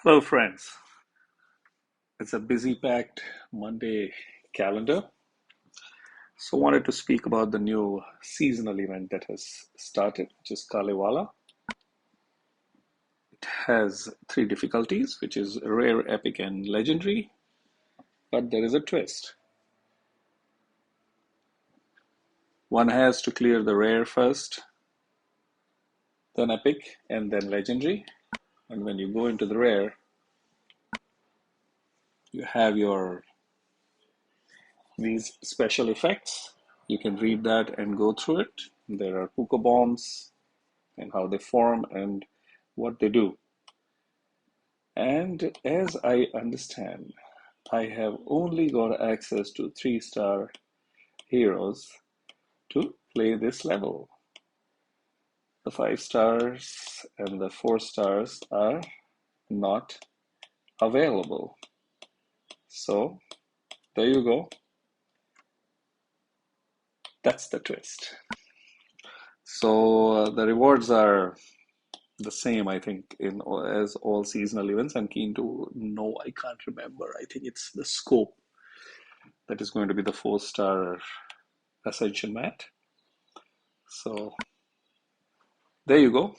Hello, friends. It's a busy packed Monday calendar. So, wanted to speak about the new seasonal event that has started, which is Kalevala. It has three difficulties, which is rare, epic, and legendary. But there is a twist. One has to clear the rare first, then epic, and then legendary. And when you go into the rare, you have your these special effects. You can read that and go through it. There are puka bombs and how they form and what they do. And as I understand, I have only got access to 3-star heroes to play this level. The 5 stars and the 4 stars are not available. So there you go. That's the twist. So the rewards are the same, I think, in as all seasonal events. I'm keen to know. I can't remember. I think it's the scope that is going to be the 4-star Ascension mat. So there you go.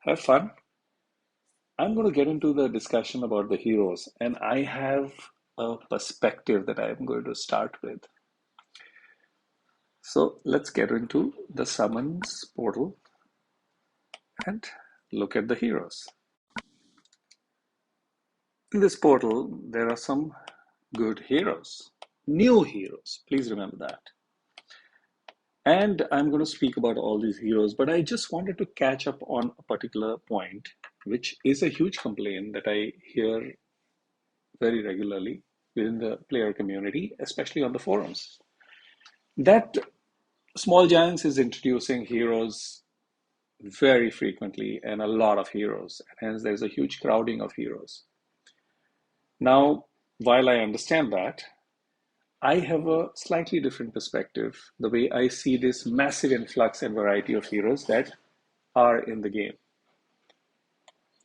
Have fun. I'm going to get into the discussion about the heroes, and I have a perspective that I'm going to start with. So let's get into the summons portal and look at the heroes. In this portal, there are some good heroes, new heroes. Please remember that. And I'm going to speak about all these heroes, but I just wanted to catch up on a particular point, which is a huge complaint that I hear very regularly within the player community, especially on the forums. That Small Giants is introducing heroes very frequently and a lot of heroes, and hence there's a huge crowding of heroes. Now, while I understand that, I have a slightly different perspective, the way I see this massive influx and variety of heroes that are in the game.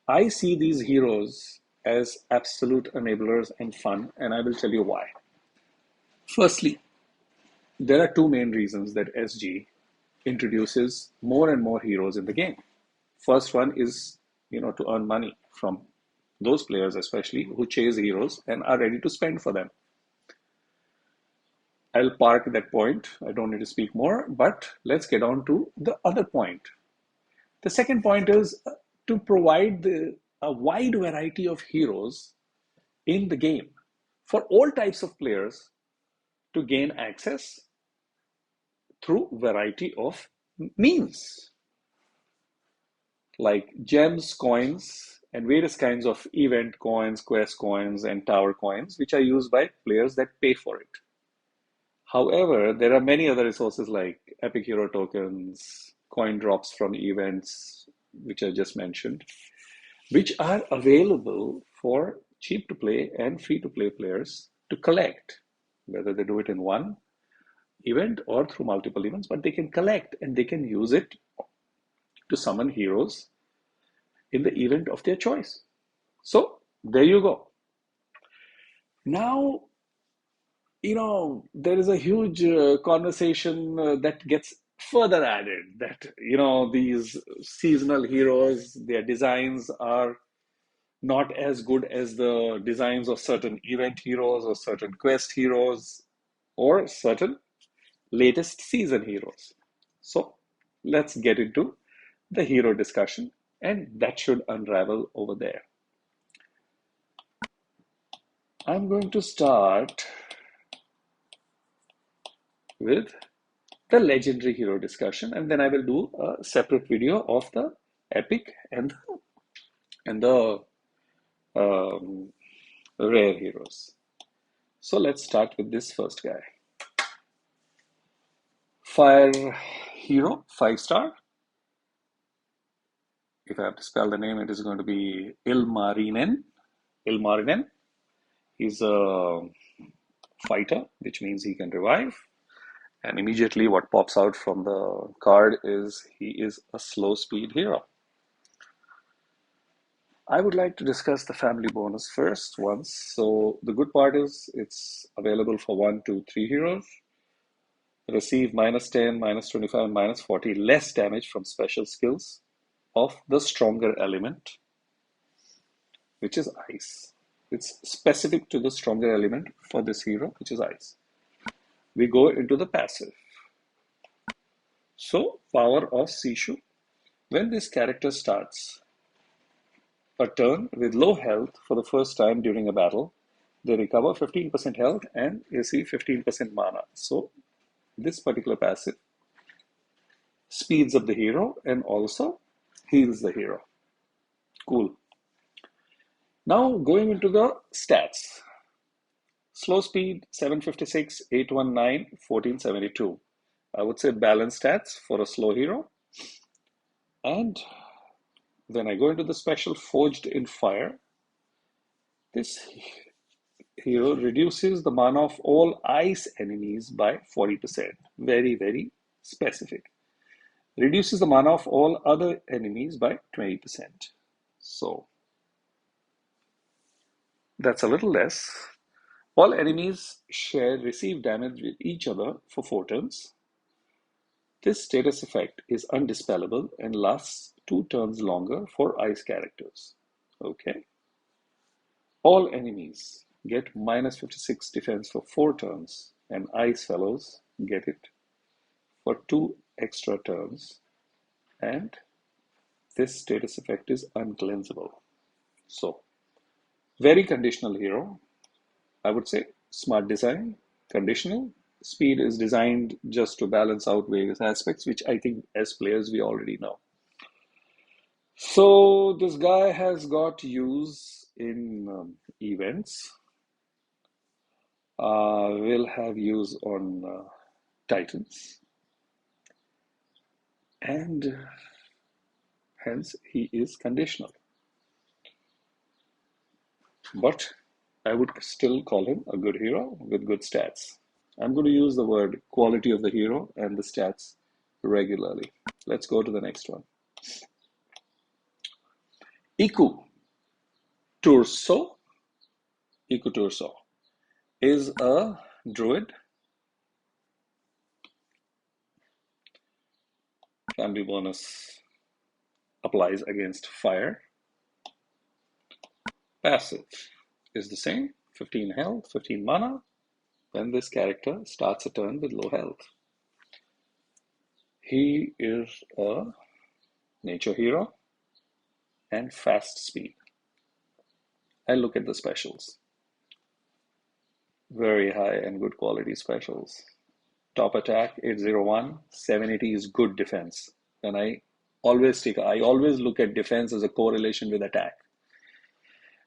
I see these heroes as absolute enablers and fun, and I will tell you why. Firstly, there are two main reasons that SG introduces more and more heroes in the game. First one is, to earn money from those players, especially who chase heroes and are ready to spend for them. I'll park that point. I don't need to speak more, but let's get on to the other point. The second point is to provide a wide variety of heroes in the game for all types of players to gain access through variety of means like gems, coins, and various kinds of event coins, quest coins, and tower coins, which are used by players that pay for it. However, there are many other resources like epic hero tokens, coin drops from events, which I just mentioned, which are available for cheap to play and free to play players to collect, whether they do it in one event or through multiple events, but they can collect and they can use it to summon heroes in the event of their choice. So there you go. Now, there is a huge conversation that gets further added that, these seasonal heroes, their designs are not as good as the designs of certain event heroes or certain quest heroes or certain latest season heroes. So let's get into the hero discussion, and that should unravel over there. I'm going to start with the legendary hero discussion, and then I will do a separate video of the epic and the um, rare heroes. So let's start with this first guy. Fire hero, 5-star. If I have to spell the name, it is going to be Illmarine. Illmarine. He's a fighter, which means he can revive. And immediately what pops out from the card is he is a slow speed hero. I would like to discuss the family bonus first once. So the good part is it's available for 1, 2, 3 heroes. Receive -10, -25, -40 less damage from special skills of the stronger element, which is ice. It's specific to the stronger element for this hero, which is ice. We go into the passive. So, power of Sishu. When this character starts a turn with low health for the first time during a battle, they recover 15% health and receive 15% mana. So, this particular passive speeds up the hero and also heals the hero. Cool. Now, going into the stats. Slow speed 756, 819, 1472. I would say balanced stats for a slow hero. And when I go into the special Forged in Fire, this hero reduces the mana of all ice enemies by 40%. Very, very specific. Reduces the mana of all other enemies by 20%. So that's a little less. All enemies receive damage with each other for 4 turns. This status effect is undispellable and lasts 2 turns longer for ice characters. Okay. All enemies get -56 defense for 4 turns, and ice fellows get it for 2 extra turns. And this status effect is uncleansable. So, very conditional hero. I would say smart design, conditional. Speed is designed just to balance out various aspects, which I think as players we already know. So this guy has got use in events. Will have use on Titans. And hence he is conditional. But I would still call him a good hero with good stats. I'm going to use the word quality of the hero and the stats regularly. Let's go to the next one. Iku Turso is a druid. Family bonus applies against fire. Passive is the same, 15 health, 15 mana, when this character starts a turn with low health. He is a nature hero and fast speed. I look at the specials. Very high and good quality specials. Top attack 801, 780 is good defense. And I always look at defense as a correlation with attack.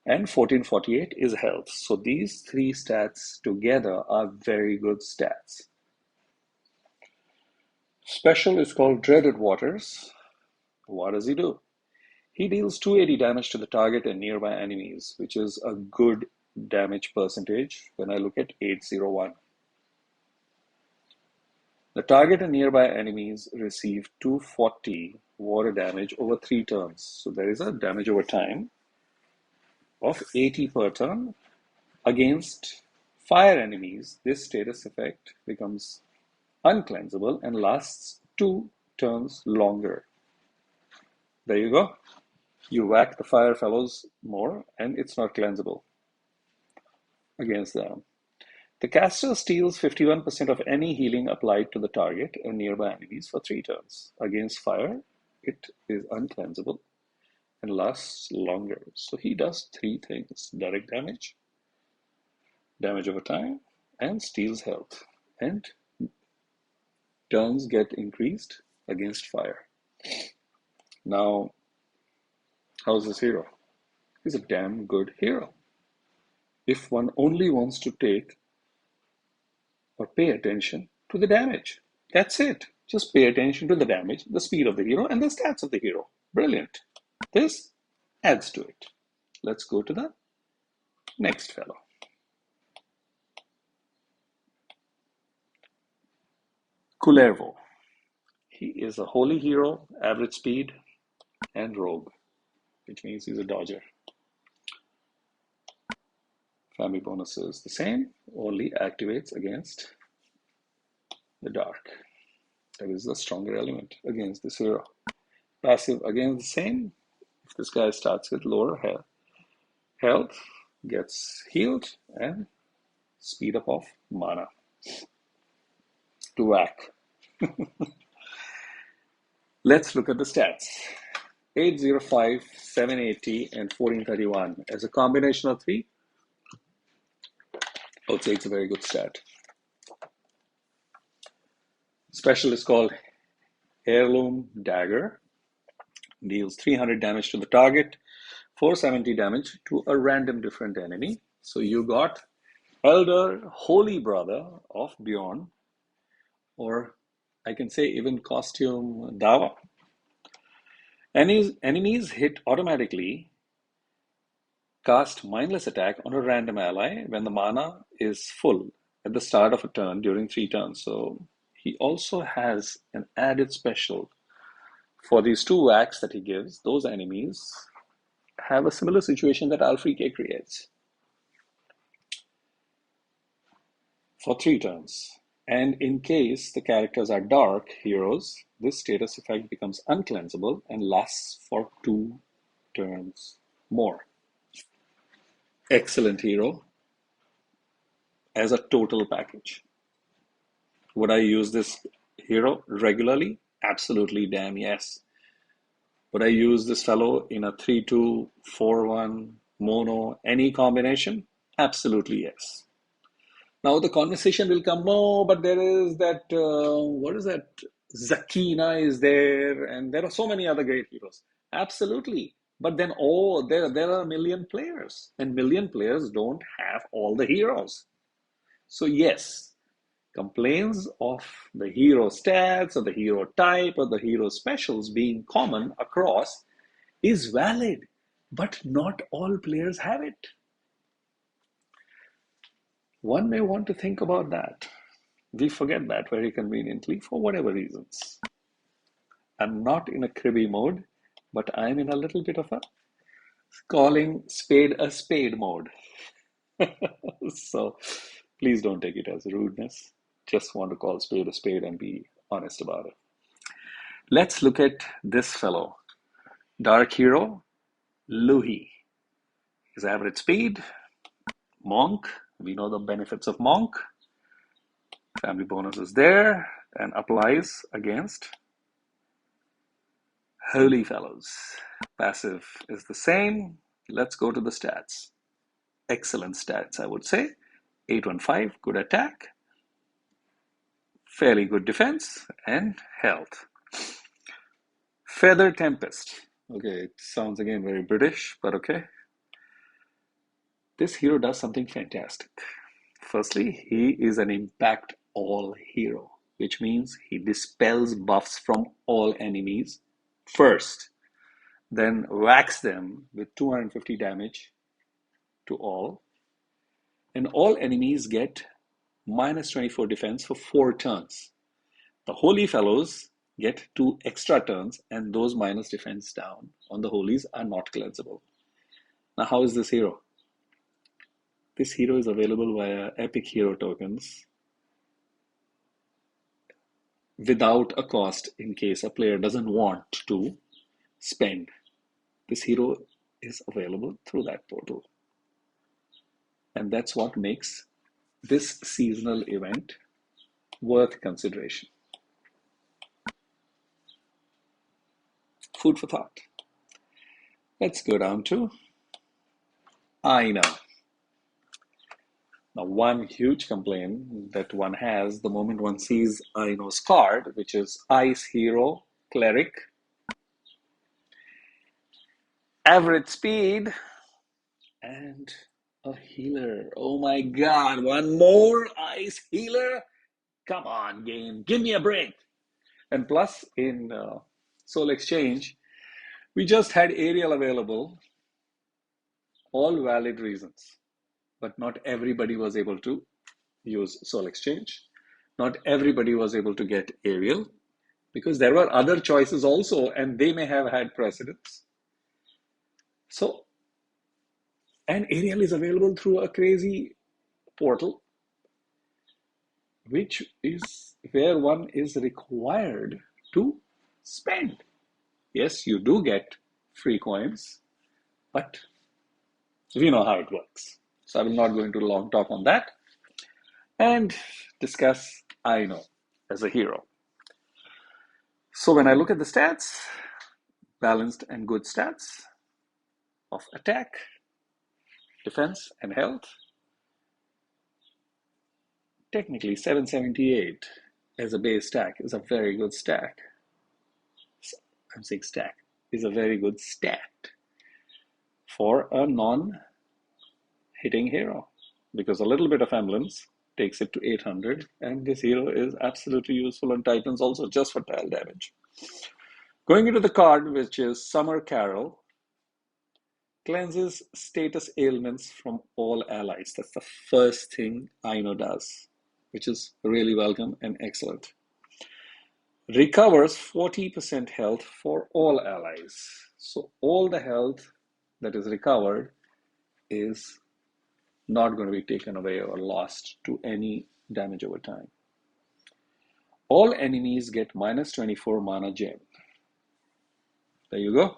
And 1448 is health. So these 3 stats together are very good stats. Special is called Dreaded Waters. What does he do? He deals 280 damage to the target and nearby enemies, which is a good damage percentage when I look at 801. The target and nearby enemies receive 240 water damage over 3 turns. So there is a damage over time of 80 per turn. Against fire enemies, this status effect becomes uncleansable and lasts 2 turns longer. There you go. You whack the fire fellows more and it's not cleansable against them. The caster steals 51% of any healing applied to the target and nearby enemies for 3 turns. Against fire, it is uncleansable and lasts longer. So he does 3 things: direct damage, damage over time, and steals health. And turns get increased against fire. Now, how's this hero? He's a damn good hero. If one only wants to take or pay attention to the damage. That's it. Just pay attention to the damage, the speed of the hero, and the stats of the hero. Brilliant. This adds to it. Let's go to the next fellow. Kullervo. He is a holy hero, average speed, and rogue. which means he's a dodger. Family bonus is the same, only activates against the dark. That is the stronger element against this hero. Passive against the same. If this guy starts with lower health, gets healed and speed up of mana to whack. Let's look at the stats. 805, 780, and 1431. As a combination of three, I would say it's a very good stat. Special is called Heirloom Dagger. Deals 300 damage to the target, 470 damage to a random different enemy. So you got Elder Holy Brother of Bjorn, or I can say even Costume Dawa. Enemies hit automatically cast mindless attack on a random ally when the mana is full at the start of a turn during 3 turns. So he also has an added special for these 2 whacks that he gives. Those enemies have a similar situation that Alfrike creates for 3 turns. And in case the characters are dark heroes, this status effect becomes uncleansable and lasts for 2 turns more. Excellent hero as a total package. Would I use this hero regularly? Absolutely, damn yes. Would I use this fellow in a 3-2, 4-1, mono, any combination? Absolutely yes. Now the conversation will come, oh, but there is that, what is that? Zakina is there, and there are so many other great heroes. Absolutely. But then, there are a million players, and million players don't have all the heroes. So yes, complaints of the hero stats or the hero type or the hero specials being common across is valid, but not all players have it. One may want to think about that. We forget that very conveniently for whatever reasons. I'm not in a cribby mode, but I'm in a little bit of a calling spade a spade mode. So please don't take it as rudeness. Just want to call spade a spade and be honest about it. Let's look at this fellow. Dark hero, Luhi. His average speed, Monk. We know the benefits of Monk. Family bonus is there and applies against Holy Fellows. Passive is the same. Let's go to the stats. Excellent stats, I would say. 815, good attack. Fairly good defense and health. Feather Tempest. Okay, it sounds again very British, but okay. This hero does something fantastic. Firstly, he is an impact all hero, which means he dispels buffs from all enemies first, then whacks them with 250 damage to all, and all enemies get minus 24 defense for 4 turns. The Holy Fellows get 2 extra turns, and those minus defense down on the Holies are not cleansable. Now, how is this hero? This hero is available via epic hero tokens without a cost in case a player doesn't want to spend. This hero is available through that portal. And that's what makes this seasonal event worth consideration. Food for thought. Let's go down to Aina. Now, one huge complaint that one has the moment one sees Aino's card, which is Ice Hero Cleric. Average speed and a healer. Oh my god, one more Ice Healer? Come on, game, give me a break. And plus, in Soul Exchange, we just had Ariel available, all valid reasons. But not everybody was able to use Soul Exchange. Not everybody was able to get Ariel because there were other choices also, and they may have had precedence. So, and Ariel is available through a crazy portal, which is where one is required to spend. Yes, you do get free coins, but we know how it works. So I will not go into a long talk on that and discuss Aino as a hero. So when I look at the stats, balanced and good stats of attack, defense, and health, technically 778 as a base stack is a very good stack. I'm saying stack is a very good stat for a non-hitting hero, because a little bit of emblems takes it to 800, and this hero is absolutely useful on Titans also just for tile damage. Going into the card, which is Summer Carol, cleanses status ailments from all allies. That's the first thing Aino does, which is really welcome and excellent. Recovers 40% health for all allies. So all the health that is recovered is not going to be taken away or lost to any damage over time. All enemies get minus 24 mana gem. There you go.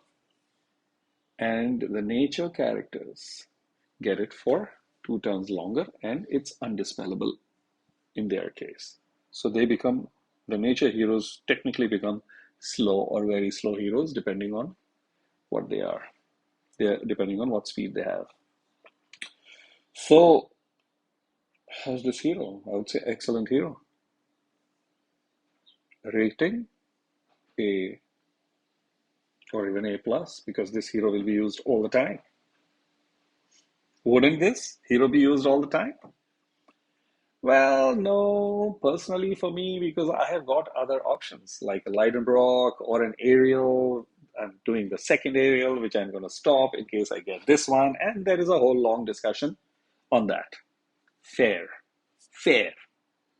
And the nature characters get it for 2 turns longer, and it's undispellable in their case. So they become, the nature heroes technically become slow or very slow heroes depending on what they are. Depending on what speed they have. So, how's this hero? I would say excellent hero. Rating A or even A plus, because this hero will be used all the time. Wouldn't this hero be used all the time? Well, no, personally for me, because I have got other options like a Leidenbrock or an Aerial. I'm doing the second Aerial, which I'm going to stop in case I get this one, and there is a whole long discussion on that. Fair.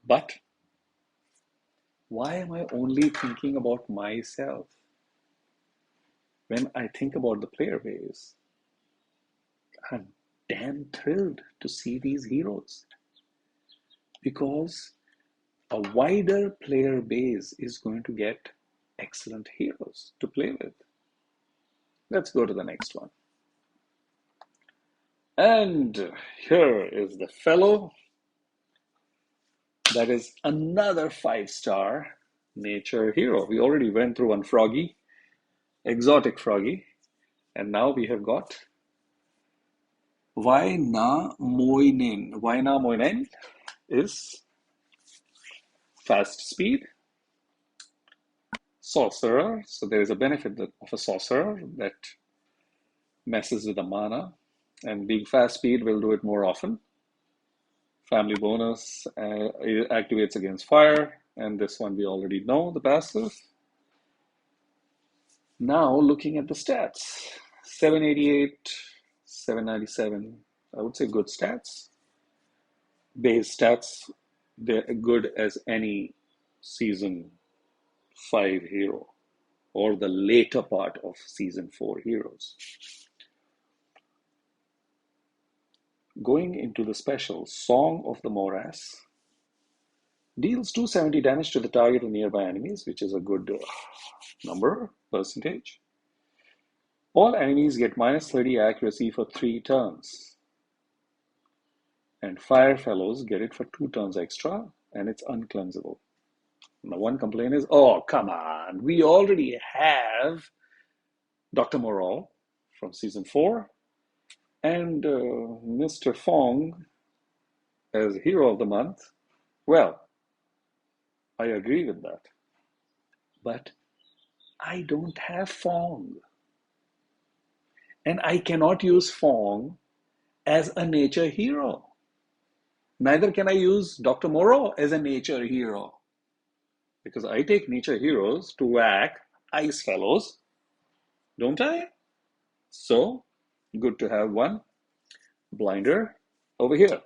But why am I only thinking about myself? When I think about the player base, I'm damn thrilled to see these heroes, because a wider player base is going to get excellent heroes to play with. Let's go to the next one. And here is the fellow. That is another 5-star nature hero. We already went through one Froggy, exotic Froggy, and now we have got Wainamoinen. Wainamoinen is fast speed, sorcerer. So there is a benefit of a sorcerer that messes with the mana, and being fast speed will do it more often. Family bonus activates against fire, and this one we already know the passive. Now looking at the stats, 788, 797, I would say good stats. Base stats, they're good as any season 5 hero or the later part of season 4 heroes. Going into the special, Song of the Morass deals 270 damage to the target and nearby enemies, which is a good percentage. All enemies get minus 30 accuracy for 3 turns. And Fire Fellows get it for 2 turns extra, and it's uncleansable. Now, one complaint is, oh, come on, we already have Dr. Moreau from season 4 and Mr. Fong as Hero of the Month. Well, I agree with that. But I don't have Fong. And I cannot use Fong as a nature hero. Neither can I use Dr. Moreau as a nature hero, because I take nature heroes to whack ice fellows, don't I? So, good to have one blinder over here.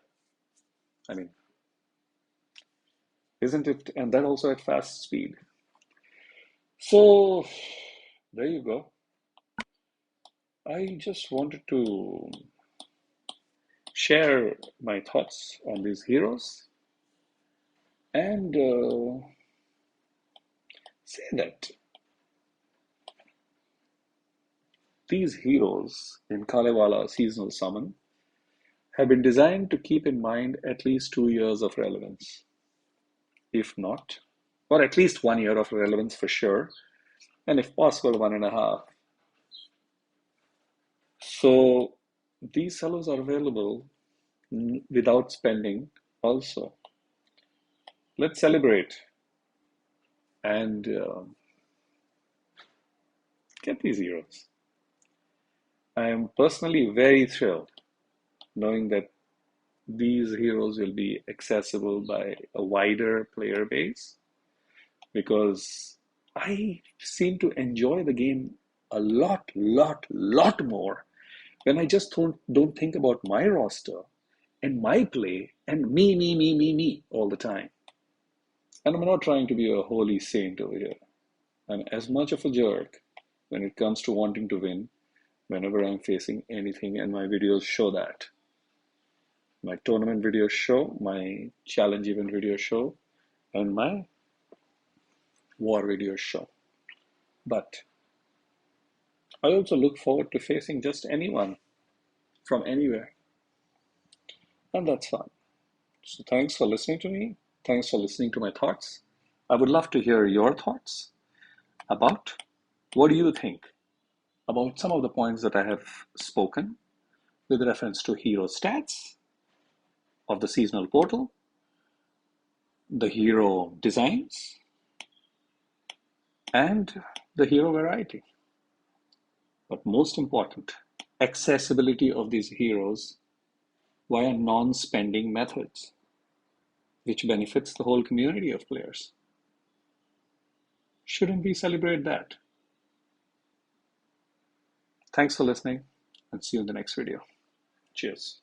I mean, isn't it? And that also at fast speed. So, there you go. I just wanted to share my thoughts on these heroes and say that these heroes in Kalevala seasonal summon have been designed to keep in mind at least 2 years of relevance, if not, or at least 1 year of relevance for sure, and if possible, 1.5. So these fellows are available without spending also. Let's celebrate and get these heroes. I am personally very thrilled knowing that these heroes will be accessible by a wider player base because I seem to enjoy the game a lot more when I just don't think about my roster and my play and me all the time. And I'm not trying to be a holy saint over here. I'm as much of a jerk when it comes to wanting to win whenever I'm facing anything, and my videos show that. My tournament videos show, my challenge event videos show, and my war videos show. But I also look forward to facing just anyone from anywhere, and that's fun. So thanks for listening to me. Thanks for listening to my thoughts. I would love to hear your thoughts about what do you think about some of the points that I have spoken with reference to hero stats of the seasonal portal, the hero designs, and the hero variety. But most important, accessibility of these heroes via non-spending methods, which benefits the whole community of players. Shouldn't we celebrate that? Thanks for listening and see you in the next video. Cheers.